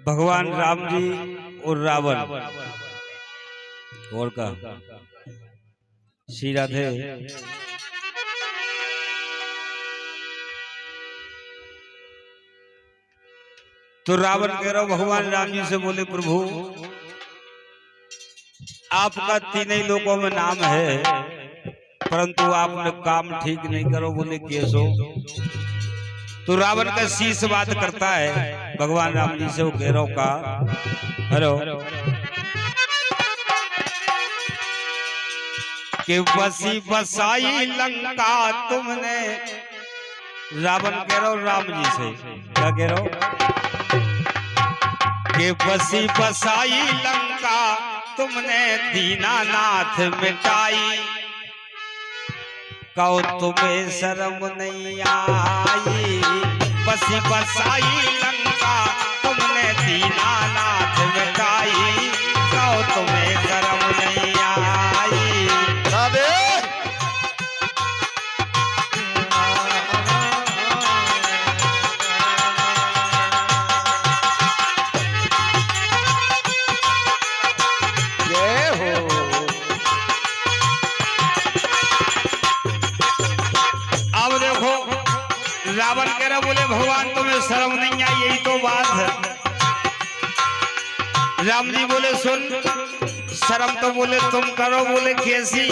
भगवान राम जी और रावण और का श्री राधे। तो रावण कह रहा भगवान राम जी से बोले प्रभु आपका तीनों लोगों में नाम है परंतु आपने काम ठीक नहीं करो। बोले कैसो? तो रावण का शीश बात करता है भगवान राम जी से। वो कह रहा का हेलो कि बसी बसाई लंका तुमने। रावण कह रहा राम जी से क्या कह रहा कि बसी बसाई लंका तुमने दीनानाथ मिटाई। कहो तुम्हें शर्म नहीं आई। बसी बसाई लंका तुमने दीनानाथ मिटाई। कहो तुम्हें शर्म नहीं आई। राधे रावण कह रहा बोले भगवान तुम्हें शर्म नहीं आई। यही तो बात है। राम जी बोले सुन शर्म तो बोले तुम करो। बोले कैसी?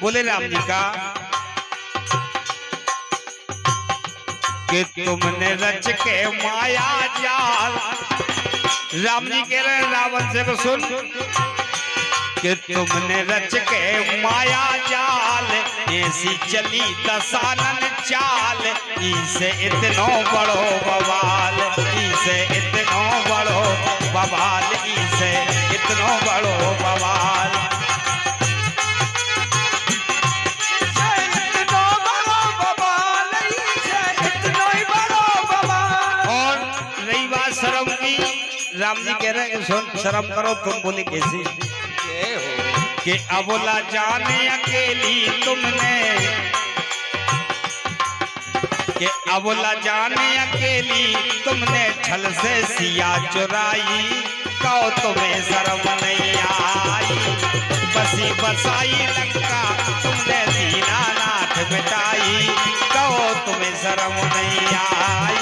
बोले राम जी का कि तुमने रच के माया जाल। राम जी कह रहे रावण से को सुन कि तुमने रच के माया जाल ऐसी चली दसानन चाल। इसे इतनो बड़ो बवाल। इसे इतनो बड़ो बवाल। इसे इतनो बड़ो बवाल। और रही बात शर्म की राम जी कह रहे हैं सुन शर्म करो तुम। बोले कैसी? कि अबोला जाने अकेली तुमने कि अबोला जाने अकेली तुमने छल से सिया चुराई। कहो तुम्हें शर्म नहीं आई। बसी बसाई लंका तुमने दीनानाथ मिटाई। कहो तुम्हें शर्म नहीं आई।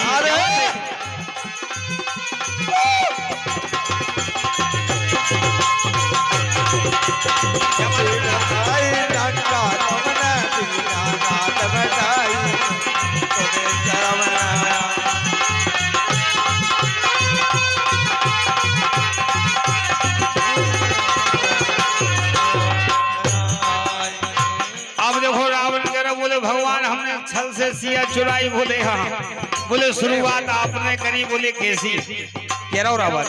अब देखो रावण कह रहा बोले भगवान हमने छल से सिया चुराई। बोले हाँ। बोले शुरुआत आपने करी। बोले कैसी? कह रहा रावण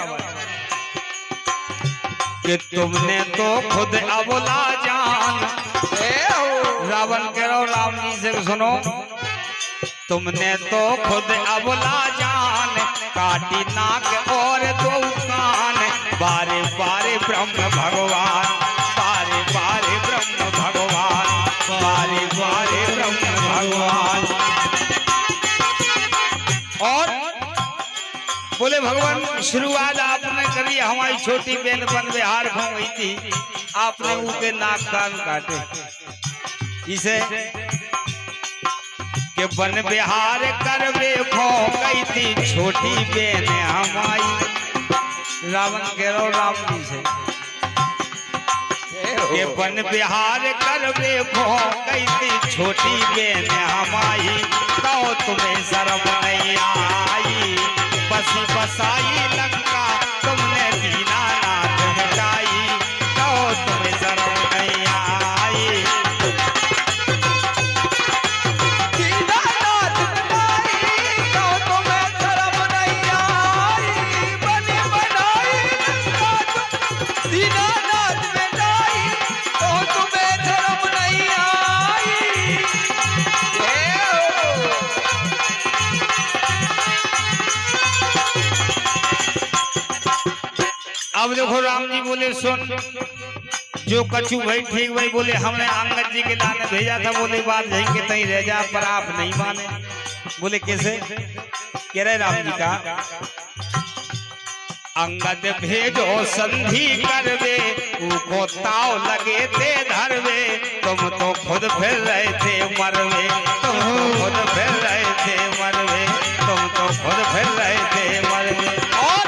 कि तुमने तो खुद अबोला जान। रावण कह रहा राम जी से सुनो तुमने तो खुद अबोला जान। काटी नाक और दो कान। बारे बारे ब्रह्म भगवान। बारे बारे ब्रह्म भगवान। बारे बारे ब्रह्म भगवान। और बोले भगवान शुरुआत आपने करी। हमारी छोटी बहन वन विहार घूम गई थी। आपने उनके नाक कान काटे। इसे के वन विहार कर वे खो गई थी छोटी बहन हमारी। रावण कह रहा राम जी से के वन विहार कर वे खो गई थी छोटी बहन हमारी। कहो तुम्हें शर्म नहीं आई। बसी बसाई लंका तुमने दीनानाथ मिटाई। कहो तुम्हें शर्म नहीं आई। दीनानाथ मिटाई। कहो तुम्हें शर्म नहीं आई। बनी बनाई लंका दीनानाथ मिटाई। कहो तुम्हें शर्म नहीं आई। अब देखो राम जी बोले सुन जो कछु भाई ठीक भाई। बोले हमने अंगद जी के लाने भेजा था। बोले बात जाएंगे तहीं रह जा पर आप नहीं माने। बोले कैसे? कह रहे राम जी का अंगद भेजो संधि करवे, उको ताव लगे थे धरवे, तुम तो खुद फिर रहे थे मरवे, तुम तो खुद फिर रहे थे मरवे, तुम तो खुद फिर रहे थे मरवे। और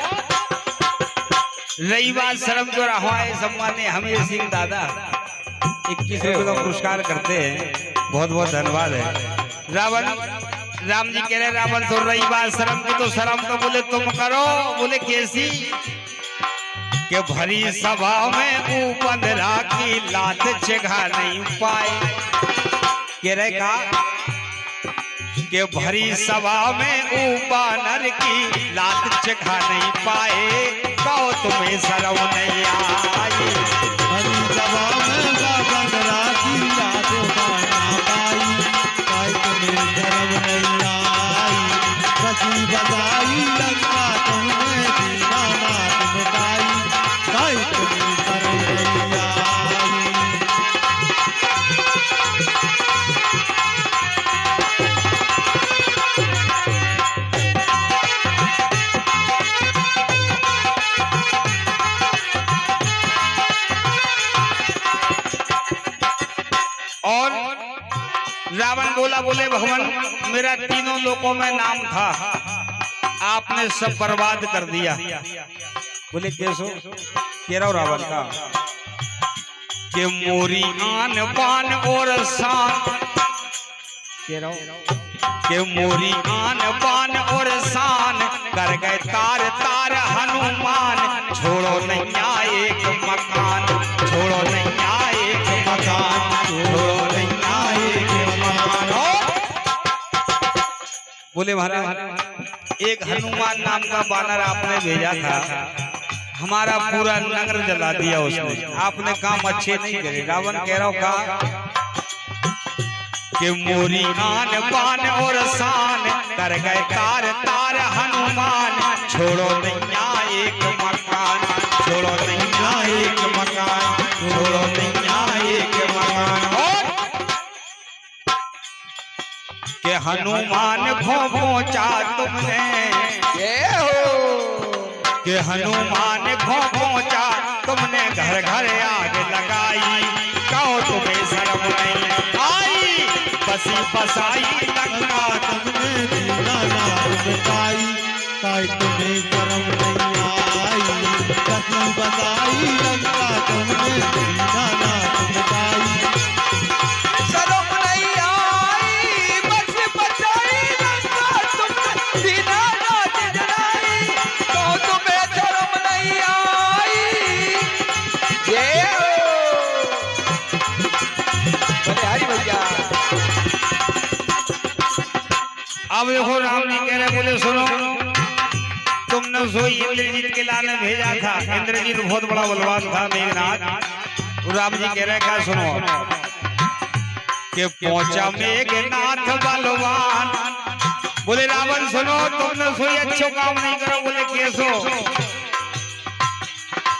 रही बात शर्म जो रहा सम्मान्य हमीर सिंह दादा 21 रुपए का पुरस्कार करते हैं, बहुत बहुत धन्यवाद है। राम जी कह रहे रावण तो रही बात शर्म की, तो शर्म तो बोले तुम करो, बोले कैसी कि भरी सभा में उपंदरा की लात चिढ़ा नहीं पाए। कह रहे का कि भरी सभा में उपनर की लात चिढ़ा नहीं पाए, कहो तुम्हें शर्म नहीं आई। भरी सभा में उपनरा की लात चिढ़ा पाई, कहो तुम्हें शर्म नहीं आई। रची बधाई लंका तुमने दीनानाथ मिटाई, कहो तुम्हें शर्म नहीं आई। और रावण बोला, बोले भगवान मेरा तीनों लोकों में नाम था, आपने सब बर्बाद कर दिया। बोले कैसो? कह रहा हूं रावण का कि मोरी आन बान और शान, कह रहा हूं कि मोरी आन बान और शान कर गए तार तार हनुमान, छोड़ो नैया एक मकान, छोड़ो नैया एक मकान, छोड़ो नैया एक मकान। बोले महाराज एक हनुमान नाम का बानर आपने भेजा था, हमारा पूरा नगर जला दिया उसने, आपने काम अच्छे नहीं करे। रावण कह रहा हूं का कि मोरी आन बान और शान कर गए तार तार हनुमान, छोड़ो नैया एक मकान, छोड़ो नैया एक मकान, छोड़ो नैया एक मकान। और कि हनुमान को पहुंचा तुमने, कि हनुमान को पहुंचा तुमने, घर घर आग लगाई, कहो तुम्हें शर्म नहीं आई। बसी बसाई लंका तुमने दीनानाथ मिटाई, कहो तुम्हें शर्म नहीं आई। बसी बसाई लंका तुमने दीनानाथ मिटाई, शर्म नहीं आई। बसी बसाई लंका तुमने दीनानाथ जलाई, कहो तुम्हें शर्म नहीं आई। जय हरि भैया। अब देखो राम जी कह रहे, बोले सुनो तुमने सोई इंद्रजीत के लाने भेजा था, इंद्रजीत बहुत बड़ा बलवान था मेघनाथ। राम जी कह रहे क्या सुनो कि पहुंचा मेघनाथ बलवान। बोले रावण सुनो तुमने सोई अच्छो काम नहीं करो। बोले कैसो?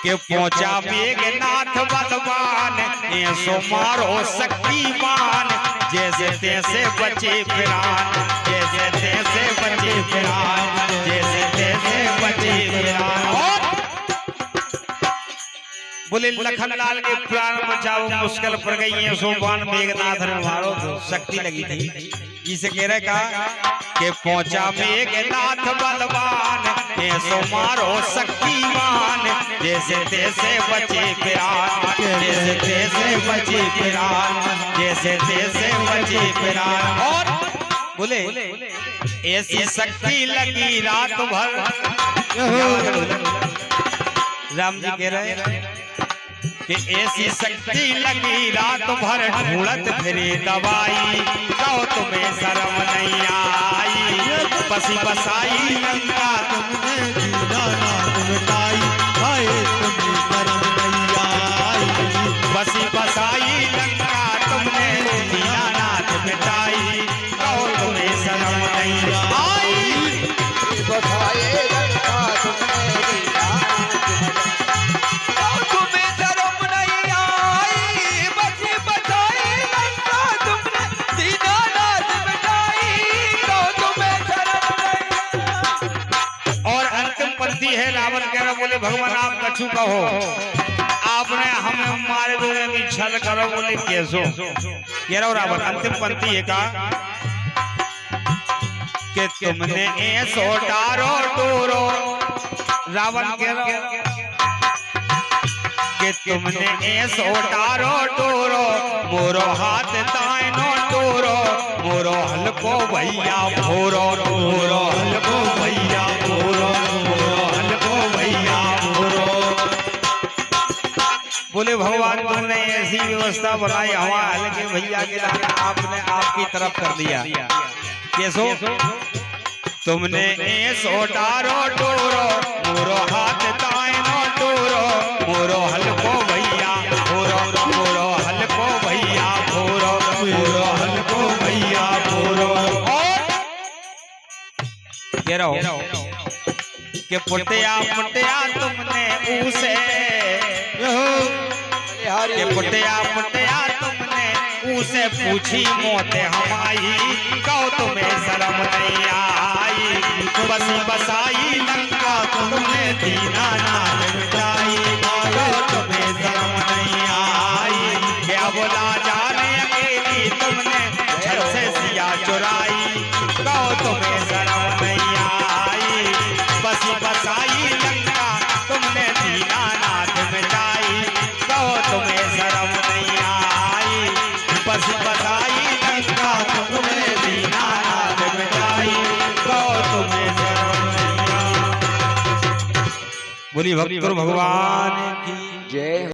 कि पहुंचा मेघनाथ बलवान, ऐसो मारो शक्तिमान, जैसे तैसे बचे प्राण, जैसे तैसे बचे प्राण, जैसे तैसे बचे प्राण। और बोले लखनलाल के प्राण बचाओ मुश्किल पड़ गई है, सोपान मेघनाथ ने मारो तो शक्ति लगी थी। इसे कह रहे का कि पहुंचा मेघनाथ बलवान, ऐसो मारो शक्तिमान, जैसे तैसे बचे प्राण, जैसे तैसे बचे प्राण, जैसे तैसे बचे प्राण। और बोले ऐसी शक्ति लगी रात भर। राम जी कह रहे कि ऐसी शक्ति लगी रात भर, ढूंढत फिरे दवाई, कहो तुम्हें शर्म नहीं आई। बसी बसाई लंका तुमने दीनानाथ मिटाई, कहो तुम्हें शर्म नहीं आई। बसी बसाई लंका तुमने दीनानाथ मिटाई, कहो तुम्हें शर्म नहीं आई। बसाई लंका तुमने दीनानाथ मिटाई, कहो तुम्हें शर्म नहीं आई। बसी बसाई लंका तुमने दीनानाथ मिटाई, कहो तुम्हें शर्म नहीं आई। और अंतिम पंक्ति पंथी है। रावण कह रहा बोले भगवान आप कछु कहो, आपने हमें मारे देने की छल करो। बोले कैसो कह रहा रावण। अंतिम पंथी है का कि तुमने ऐसो डारो डोरो। रावण कह रहा कि तुमने ऐसो डारो डोरो, मोरो हाथ दायनो डोरो, मोरो हलको भैया भोरो, मोरो हलको भैया भोरो, मोरो हलको भैया भोरो। बोले भगवान तुमने ऐसी व्यवस्था बनाई हमारे हल्के भैया के लाने, आपने आपकी तरफ कर दिया। कैसो तुमने ऐसो डारो डोरो, मोरो हाथ दायनो डोरो, मोरो हलको भैया भोरो, मोरो हलको भैया भोरो, मोरो हलको भैया भोरो। कह रहा कि पुटिया पुटिया तुमने उसे, कि पुटिया पुटिया तुमने उसे पूछी मोते हमारी, कहो तुम्हें शर्म नहीं आई। बसी बसाई लंका तुमने दीनानाथ मिटाई, कहो तुम्हें शर्म नहीं आई। क्या बोला जाने अकेली तुमने छल से सिया चुराई, कहो तुम्हें शर्म नहीं आई। बसी बसाई लंका तुमने दीनानाथ मिटाई, कहो तुम्हें शर्म नहीं आई। बसी बसाई लंका तुमने दीनानाथ मिटाई, कहो तुम्हें शर्म नहीं आई। बोली भक्त भगवान की जय।